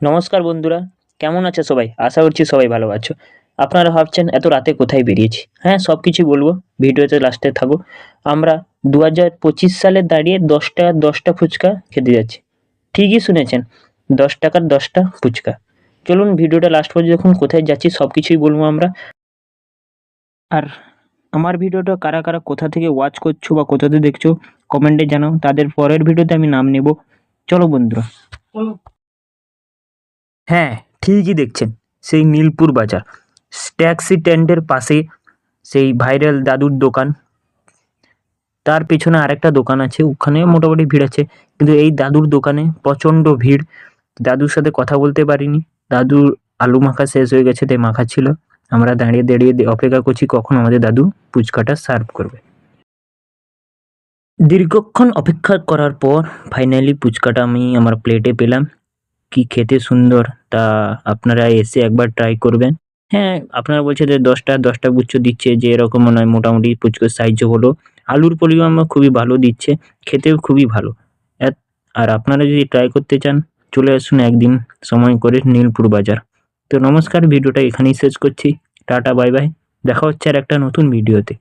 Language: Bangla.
নমস্কার বন্ধুরা, কেমন আছে সবাই? আশা করছি সবাই ভালো আছো। আপনারা ভাবছেন এত রাতে কোথায় বেরিয়েছি? হ্যাঁ, সব কিছুই বলবো, ভিডিওতে লাস্টে থাকো। আমরা 2025 সালে দাঁড়িয়ে 10 টাকার 10টা ফুচকা খেতে যাচ্ছি। ঠিকই শুনেছেন, 10 টাকার 10টা ফুচকা। চলুন ভিডিওটা লাস্ট পর্যন্ত দেখুন, কোথায় যাচ্ছি সব কিছুই বলবো আমরা। আর আমার ভিডিওটা কারা কারা কোথা থেকে ওয়াচ করছো বা কোথাতে দেখছো কমেন্টে জানাও, তাদের পরের ভিডিওতে আমি নাম নেব। চলো বন্ধুরা। হ্যাঁ, ঠিকই দেখছেন, সেই নীলপুর বাজার। ট্যাক্সি স্ট্যান্ডের পাশে সেই ভাইরাল দাদুর দোকান। তার পেছনে আরেকটা দোকান আছে, ওখানে মোটামুটি ভিড় আছে। কিন্তু এই দাদুর দোকানে প্রচণ্ড ভিড়। দাদুর সাথে কথা বলতে পারিনি। দাদুর আলু মাখা শেষ হয়ে গেছে, তাই মাখাচ্ছিল। আমরা দাঁড়িয়ে দাঁড়িয়ে অপেক্ষা করছি কখন আমাদের দাদু ফুচকাটা সার্ভ করবে। দীর্ঘক্ষণ অপেক্ষা করার পর ফাইনালি ফুচকাটা আমি আমার প্লেটে পেলাম। কি খেতে সুন্দর, তা আপনারা এসে একবার ট্রাই করবেন। হ্যাঁ, আপনারা বলছেন যে 10টা গুচ্ছ দিচ্ছে, যে এরকম নয়, মোটামুটি পুচকুর সাইজও হলো। আলুর পরিমাণও খুবই ভালো দিচ্ছে, খেতেও খুবই ভালো। আর আপনারা যদি ট্রাই করতে চান, চলে আসুন একদিন সময় করে নীলপুর বাজার। তো নমস্কার, ভিডিওটা এখানেই শেষ করছি। Tata, bye bye. দেখা হচ্ছে আর একটা নতুন ভিডিওতে।